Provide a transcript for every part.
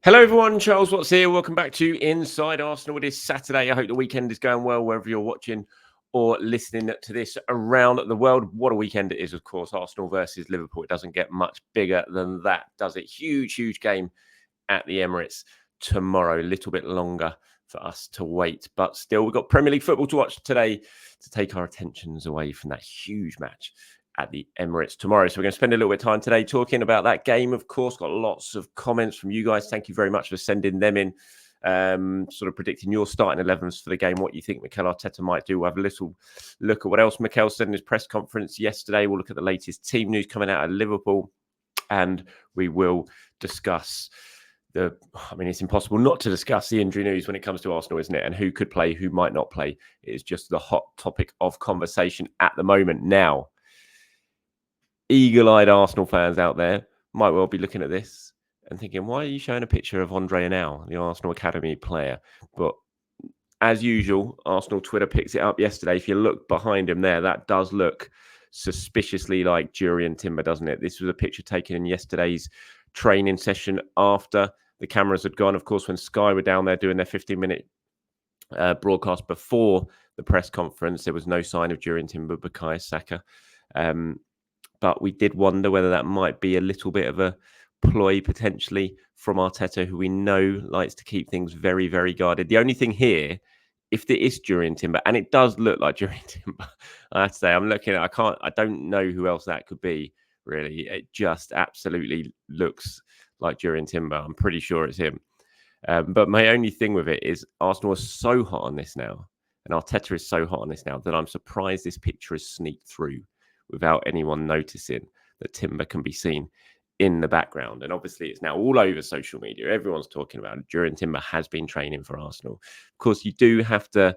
Hello, everyone. Charles Watts here. Welcome back to Inside Arsenal. It is Saturday. I hope the weekend is going well wherever you're watching or listening to this around the world. What a weekend it is, of course. Arsenal versus Liverpool. It doesn't get much bigger than that, does it? Huge game at the Emirates tomorrow. A little bit longer for us to wait, but still, we've got Premier League football to watch today to take our attentions away from that huge match at the Emirates tomorrow. So we're going to spend a little bit of time today talking about that game. Of course, got lots of comments from you guys. Thank you very much for sending them in, sort of predicting your starting 11s for the game, what you think Mikel Arteta might do. We'll have a little look at what else Mikel said in his press conference yesterday. We'll look at the latest team news coming out of Liverpool, and we will discuss it's impossible not to discuss the injury news when it comes to Arsenal, isn't it? And who could play, who might not play. It is just the hot topic of conversation at the moment. Now, eagle-eyed Arsenal fans out there might well be looking at this and thinking, why are you showing a picture of Andre Anel, the Arsenal Academy player? But as usual, Arsenal Twitter picks it up yesterday. If you look behind him there, that does look suspiciously like Jurrien Timber, doesn't it? This was a picture taken in yesterday's training session after the cameras had gone. Of course, when Sky were down there doing their 15-minute broadcast before the press conference, there was no sign of Jurrien Timber, Bukayo Saka. But we did wonder whether that might be a little bit of a ploy potentially from Arteta, who we know likes to keep things very, very guarded. The only thing here, if it is Jurrien Timber, and it does look like Jurrien Timber, I have to say, I'm looking at, I don't know who else that could be, really. It just absolutely looks like Jurrien Timber. I'm pretty sure it's him. But my only thing with it is Arsenal are so hot on this now, and Arteta is so hot on this now, that I'm surprised this picture has sneaked through without anyone noticing that Timber can be seen in the background. And obviously, it's now all over social media. Everyone's talking about it. Jurrien Timber has been training for Arsenal. Of course, you do have to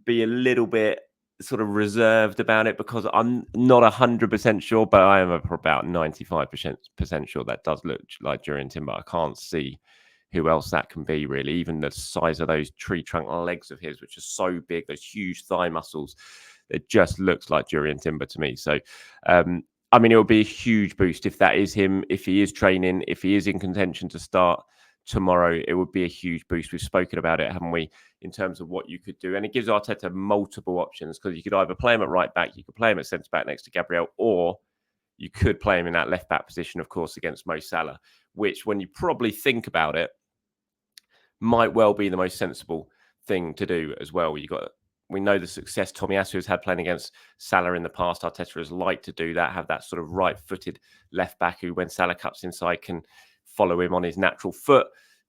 be a little bit sort of reserved about it, because I'm not 100% sure, but I am about 95% sure that does look like Jurrien Timber. I can't see who else that can be, really. Even the size of those tree trunk legs of his, which are so big, those huge thigh muscles, it just looks like Jurrien Timber to me. So, it will be a huge boost if that is him, if he is training, if he is in contention to start tomorrow. It would be a huge boost. We've spoken about it, haven't we, in terms of what you could do. And it gives Arteta multiple options, because you could either play him at right back, you could play him at centre back next to Gabriel, or you could play him in that left back position, of course, against Mo Salah, which, when you probably think about it, might well be the most sensible thing to do as well. We know the success Tomiyasu has had playing against Salah in the past. Arteta has liked to do that, have that sort of right-footed left back who, when Salah cuts inside, can follow him on his natural foot.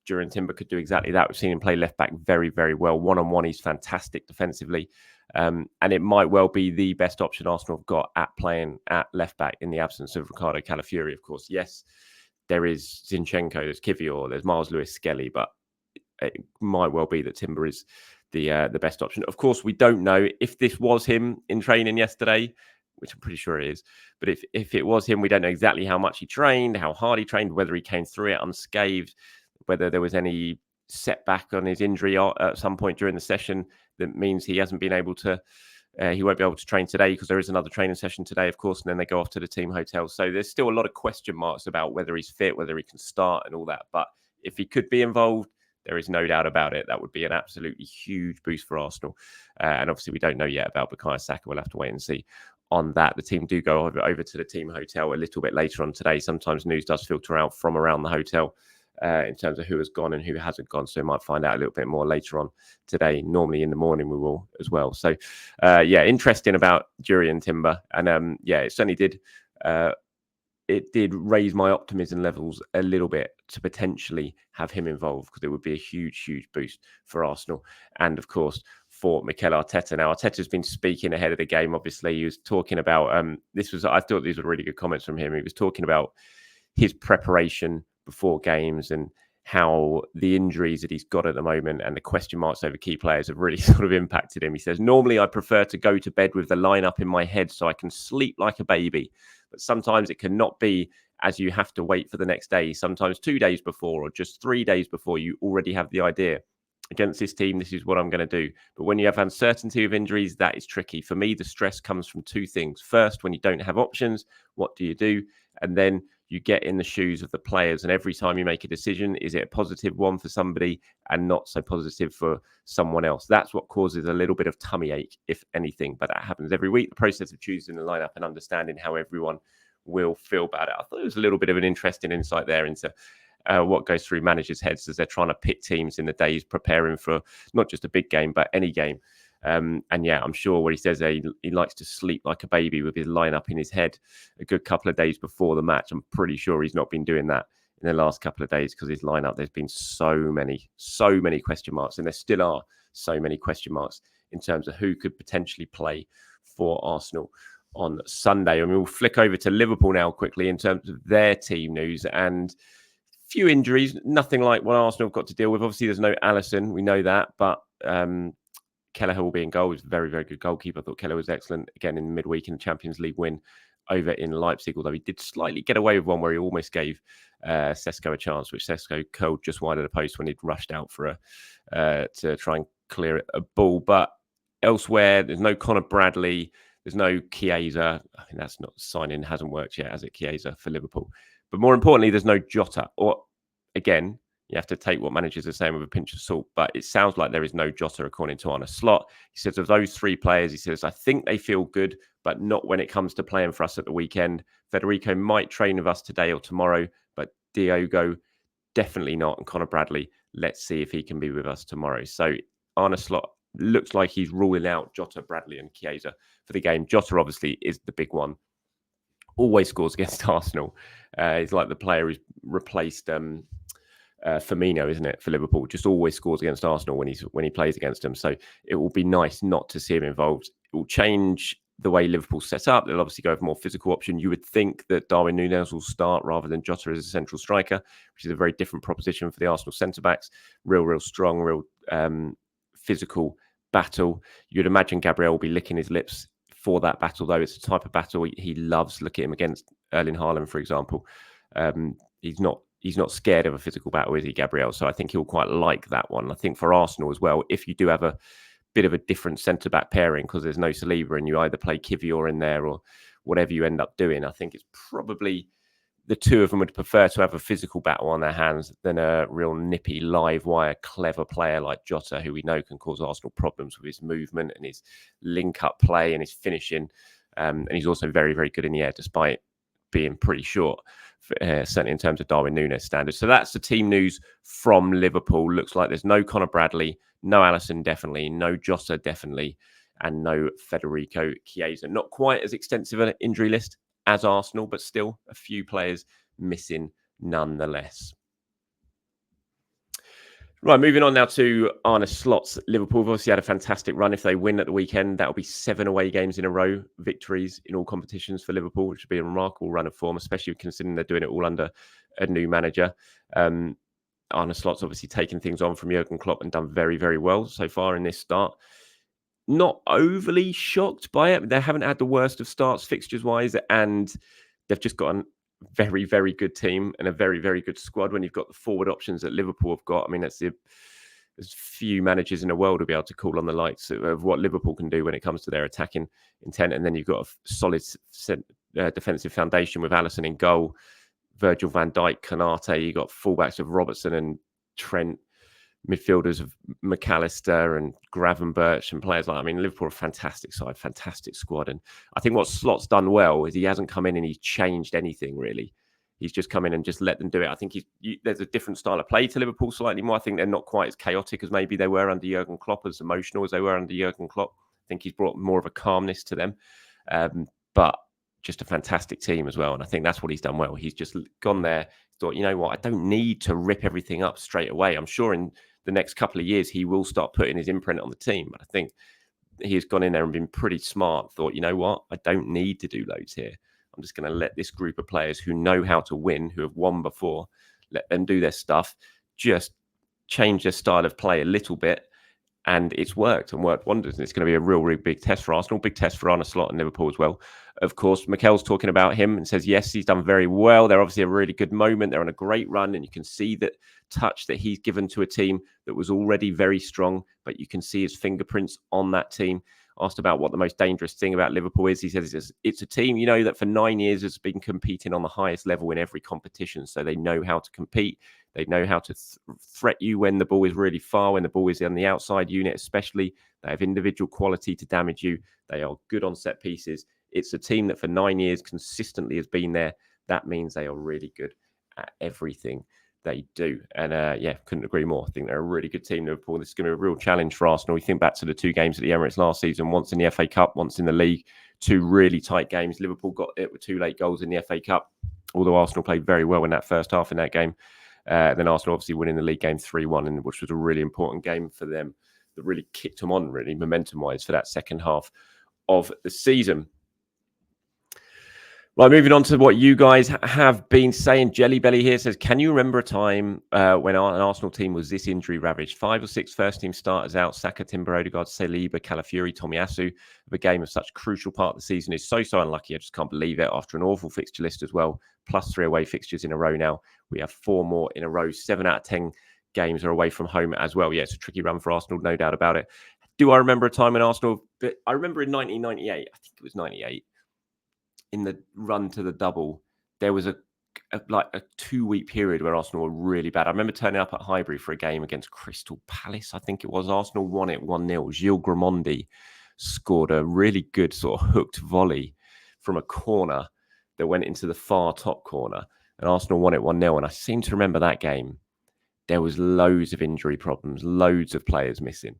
Jurrien Timber could do exactly that. We've seen him play left back very, very well. One-on-one, he's fantastic defensively. And it might well be the best option Arsenal have got at playing at left back in the absence of Ricardo Calafiori, of course. Yes, there is Zinchenko, there's Kivior, there's Miles Lewis-Skelly, but it might well be that Timber is the best option. Of course, we don't know if this was him in training yesterday, which I'm pretty sure it is. But if it was him, we don't know exactly how much he trained, how hard he trained, whether he came through it unscathed, whether there was any setback on his injury at some point during the session that means he hasn't been able to, he won't be able to train today, because there is another training session today, of course, and then they go off to the team hotel. So there's still a lot of question marks about whether he's fit, whether he can start and all that. But if he could be involved, there is no doubt about it. That would be an absolutely huge boost for Arsenal. And obviously, we don't know yet about Bukayo Saka. We'll have to wait and see on that. The team do go over to the team hotel a little bit later on today. Sometimes news does filter out from around the hotel in terms of who has gone and who hasn't gone. So we might find out a little bit more later on today. Normally in the morning we will as well. So, interesting about Jurrien Timber. And, it certainly did... it did raise my optimism levels a little bit to potentially have him involved, because it would be a huge boost for Arsenal and, of course, for Mikel Arteta. Now, Arteta's been speaking ahead of the game, obviously. He was talking about, I thought these were really good comments from him. He was talking about his preparation before games and how the injuries that he's got at the moment and the question marks over key players have really sort of impacted him. He says, normally I prefer to go to bed with the lineup in my head so I can sleep like a baby. But sometimes it cannot be, as you have to wait for the next day. Sometimes 2 days before or just 3 days before, you already have the idea. Against this team, this is what I'm going to do. But when you have uncertainty of injuries, that is tricky. For me, the stress comes from two things. First, when you don't have options, what do? And then you get in the shoes of the players, and every time you make a decision, is it a positive one for somebody and not so positive for someone else? That's what causes a little bit of tummy ache, if anything, but that happens every week. The process of choosing the lineup and understanding how everyone will feel about it. I thought it was a little bit of an interesting insight there into what goes through managers' heads as they're trying to pick teams in the days preparing for not just a big game, but any game. And yeah, I'm sure what he says he likes to sleep like a baby with his lineup in his head a good couple of days before the match. I'm pretty sure he's not been doing that in the last couple of days because his lineup, there's been so many question marks, and there still are so many question marks in terms of who could potentially play for Arsenal on Sunday. And we'll flick over to Liverpool now quickly in terms of their team news, and few injuries, nothing like what Arsenal have got to deal with. Obviously, there's no Alisson, we know that, but Kelleher will be in goal. He's a very, very good goalkeeper. I thought Kelleher was excellent again in the midweek in the Champions League win over in Leipzig, although he did slightly get away with one where he almost gave Sesko a chance, which Sesko curled just wide of the post when he'd rushed out for to try and clear a ball. But elsewhere, there's no Conor Bradley, there's no Chiesa. I think that's not signing, hasn't worked yet, has it, Chiesa for Liverpool? But more importantly, there's no Jota. Or again, you have to take what managers are saying with a pinch of salt, but it sounds like there is no Jota according to Arne Slot. He says of those three players, he says, I think they feel good, but not when it comes to playing for us at the weekend. Federico might train with us today or tomorrow, but Diogo definitely not. And Conor Bradley, let's see if he can be with us tomorrow. So Arne Slot looks like he's ruling out Jota, Bradley and Chiesa for the game. Jota obviously is the big one. Always scores against Arsenal. He's like the player who's replaced Firmino, isn't it, for Liverpool? Just always scores against Arsenal when he plays against them. So it will be nice not to see him involved. It will change the way Liverpool set up. They'll obviously go for more physical option. You would think that Darwin Núñez will start rather than Jota as a central striker, which is a very different proposition for the Arsenal centre-backs. Real strong, real physical battle. You'd imagine Gabriel will be licking his lips for that battle, though. It's a type of battle he loves. Look at him against Erling Haaland, for example. He's not scared of a physical battle, is he, Gabriel? So I think he'll quite like that one. I think for Arsenal as well, if you do have a bit of a different centre-back pairing because there's no Saliba and you either play Kivior in there or whatever you end up doing, I think it's probably the two of them would prefer to have a physical battle on their hands than a real nippy, live wire, clever player like Jota, who we know can cause Arsenal problems with his movement and his link-up play and his finishing. And he's also very, very good in the air, despite being pretty short, certainly in terms of Darwin Núñez standards. So that's the team news from Liverpool. Looks like there's no Conor Bradley, no Alisson definitely, no Jota definitely, and no Federico Chiesa. Not quite as extensive an injury list as Arsenal, but still a few players missing nonetheless. Right, moving on now to Arne Slot's Liverpool. Obviously had a fantastic run. If they win at the weekend, that'll be 7 away games in a row, victories in all competitions for Liverpool, which would be a remarkable run of form, especially considering they're doing it all under a new manager. Arne Slot's obviously taken things on from Jurgen Klopp and done very, very well so far in this start. Not overly shocked by it. They haven't had the worst of starts fixtures-wise, and they've just got a very, very good team and a very, very good squad. When you've got the forward options that Liverpool have got, I mean, there's few managers in the world who'll be able to call on the lights of what Liverpool can do when it comes to their attacking intent. And then you've got a solid defensive foundation with Alisson in goal, Virgil van Dijk, Konate. You've got fullbacks of Robertson and Trent, midfielders of McAllister and Gravenberch and players like that. I mean, Liverpool are a fantastic side, fantastic squad. And I think what Slot's done well is he hasn't come in and he's changed anything, really. He's just come in and just let them do it. I think there's a different style of play to Liverpool slightly more. I think they're not quite as chaotic as maybe they were under Jurgen Klopp, as emotional as they were under Jurgen Klopp. I think he's brought more of a calmness to them. But just a fantastic team as well. And I think that's what he's done well. He's just gone there, thought, you know what, I don't need to rip everything up straight away. I'm sure in the next couple of years, he will start putting his imprint on the team. But I think he's gone in there and been pretty smart. Thought, you know what? I don't need to do loads here. I'm just going to let this group of players who know how to win, who have won before, let them do their stuff, just change their style of play a little bit. And it's worked and worked wonders. And it's going to be a real, really big test for Arsenal, big test for Arne Slot and Liverpool as well. Of course, Mikel's talking about him and says, yes, he's done very well. They're obviously a really good moment. They're on a great run. And you can see that touch that he's given to a team that was already very strong. But you can see his fingerprints on that team, asked about what the most dangerous thing about Liverpool is. He says it's a team, that for 9 years has been competing on the highest level in every competition. So they know how to compete. They know how to threat you when the ball is really far, when the ball is on the outside unit, especially. They have individual quality to damage you. They are good on set pieces. It's a team that for 9 years consistently has been there. That means they are really good at everything they do. And couldn't agree more. I think they're a really good team, Liverpool. This is going to be a real challenge for Arsenal. We think back to the 2 games at the Emirates last season, once in the FA Cup, once in the league, 2 really tight games. Liverpool got it with 2 late goals in the FA Cup, although Arsenal played very well in that first half in that game. Then Arsenal obviously winning the league game 3-1, which was a really important game for them that really kicked them on, really, momentum-wise, for that second half of the season. Right, moving on to what you guys have been saying. Jelly Belly here says, can you remember a time when an Arsenal team was this injury ravaged? 5 or 6 first-team starters out: Saka, Timber, Odegaard, Saliba, Calafiori, Tomiyasu. The game of such a crucial part of the season is so unlucky. I just can't believe it. After an awful fixture list as well, plus 3 away fixtures in a row now. We have 4 more in a row. 7 out of 10 games are away from home as well. Yeah, it's a tricky run for Arsenal, no doubt about it. Do I remember a time in Arsenal? But I remember in 1998, I think it was 98, in the run to the double, there was a 2-week period where Arsenal were really bad. I remember turning up at Highbury for a game against Crystal Palace. I think it was. Arsenal won it 1-0. Gilles Gramondi scored a really good sort of hooked volley from a corner that went into the far top corner, and Arsenal won it 1-0. And I seem to remember that game, there was loads of injury problems, loads of players missing.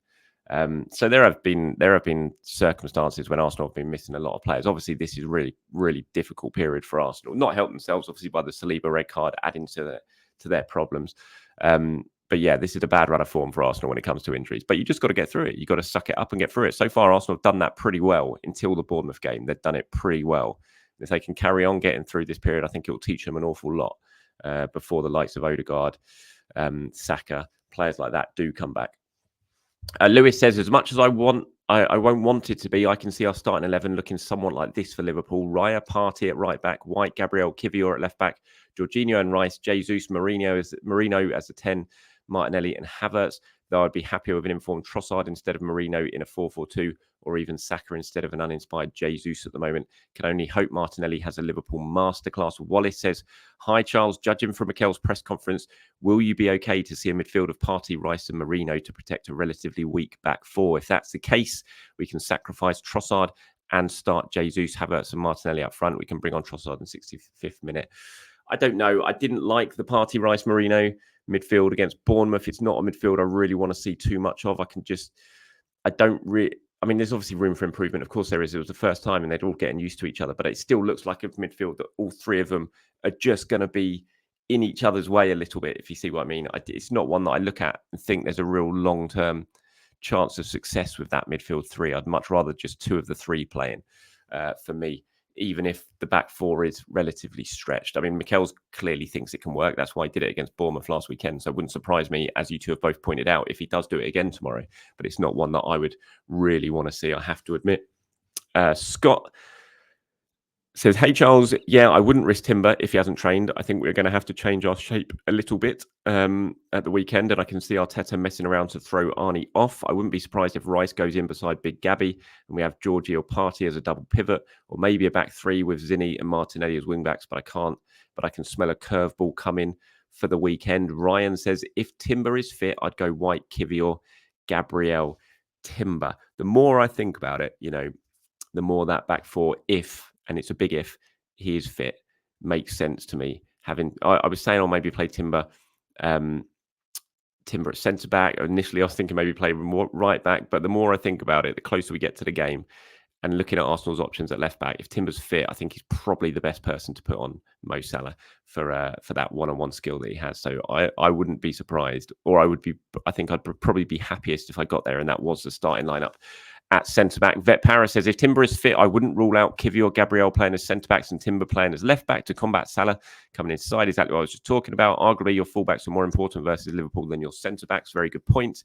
So there have been circumstances when Arsenal have been missing a lot of players. Obviously, this is a really, really difficult period for Arsenal. Not helped themselves, obviously, by the Saliba red card adding to their problems. But yeah, this is a bad run of form for Arsenal when it comes to injuries. But you just got to get through it. You got to suck it up and get through it. So far, Arsenal have done that pretty well until the Bournemouth game. They've done it pretty well. If they can carry on getting through this period, I think it will teach them an awful lot before the likes of Odegaard, Saka, players like that do come back. Lewis says, as much as I won't want it to be, I can see our starting 11 looking somewhat like this for Liverpool. Raya, Partey at right back, White, Gabriel, Kivior at left back, Jorginho and Rice, Jesus, Marino as the 10, Martinelli and Havertz. Though I'd be happier with an informed Trossard instead of Marino in a 4-4-2, or even Saka instead of an uninspired Jesus at the moment. Can only hope Martinelli has a Liverpool masterclass. Wallace says, hi Charles, judging from Mikel's press conference, will you be okay to see a midfield of Partey, Rice and Marino to protect a relatively weak back 4? If that's the case, we can sacrifice Trossard and start Jesus, Havertz and Martinelli up front. We can bring on Trossard in 65th minute. I don't know. I didn't like the Partey, Rice, Marino midfield against Bournemouth. It's not a midfield I really want to see too much of. I mean, there's obviously room for improvement. Of course there is. It was the first time and they're all getting used to each other, but it still looks like a midfield that all 3 of them are just going to be in each other's way a little bit, if you see what I mean. It's not one that I look at and think there's a real long-term chance of success with that midfield 3. I'd much rather just 2 of the 3 playing for me, even if the back 4 is relatively stretched. I mean, Mikel's clearly thinks it can work. That's why he did it against Bournemouth last weekend. So it wouldn't surprise me, as you 2 have both pointed out, if he does do it again tomorrow. But it's not one that I would really want to see, I have to admit. Scott says, hey Charles, yeah, I wouldn't risk Timber if he hasn't trained. I think we're going to have to change our shape a little bit at the weekend, and I can see Arteta messing around to throw Arnie off. I wouldn't be surprised if Rice goes in beside Big Gabby and we have Georgie or Partey as a double pivot, or maybe a back 3 with Zinni and Martinelli as wing backs, but I can smell a curveball coming for the weekend. Ryan says, if Timber is fit, I'd go White, Kivior, Gabriel, Timber. The more I think about it, the more that back 4, and it's a big if, he is fit, makes sense to me. I was saying I'll maybe play Timber at centre back. Initially, I was thinking maybe play more right back, but the more I think about it, the closer we get to the game, and looking at Arsenal's options at left back, if Timber's fit, I think he's probably the best person to put on Mo Salah for that one-on-one skill that he has. So I wouldn't be surprised, or I think I'd probably be happiest if I got there and that was the starting lineup. At centre-back, Vet Paris says, if Timber is fit, I wouldn't rule out Kivior or Gabriel playing as centre-backs and Timber playing as left-back to combat Salah coming inside. Exactly what I was just talking about. Arguably, your full-backs are more important versus Liverpool than your centre-backs. Very good point.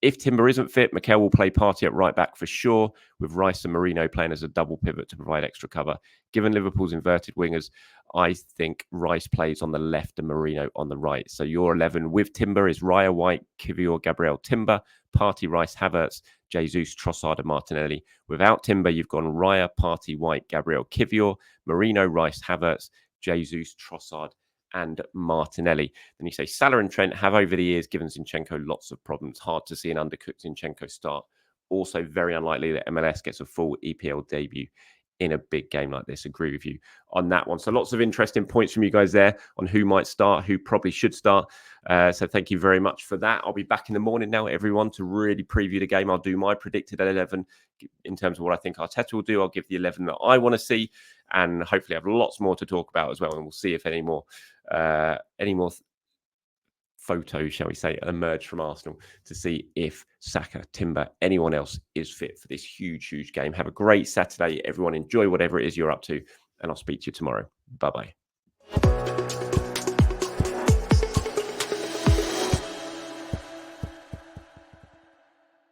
If Timber isn't fit, Mikel will play Partey at right back for sure, with Rice and Merino playing as a double pivot to provide extra cover. Given Liverpool's inverted wingers, I think Rice plays on the left and Merino on the right. So your 11 with Timber is Raya, White, Kivior, Gabriel, Timber, Partey, Rice, Havertz, Jesus, Trossard and Martinelli. Without Timber, you've gone Raya, Partey, White, Gabriel, Kivior, Merino, Rice, Havertz, Jesus, Trossard and Martinelli. Then you say Salah and Trent have over the years given Zinchenko lots of problems. Hard to see an undercooked Zinchenko start. Also very unlikely that MLS gets a full EPL debut in a big game like this. Agree with you on that one. So lots of interesting points from you guys there on who might start, who probably should start. So thank you very much for that. I'll be back in the morning now, everyone, to really preview the game. I'll do my predicted 11 in terms of what I think Arteta will do. I'll give the 11 that I want to see, and hopefully have lots more to talk about as well. And we'll see if any more photos, shall we say, emerge from Arsenal to see if Saka, Timber, anyone else is fit for this huge game. Have a great Saturday, everyone. Enjoy whatever it is you're up to, and I'll speak to you tomorrow. Bye-bye.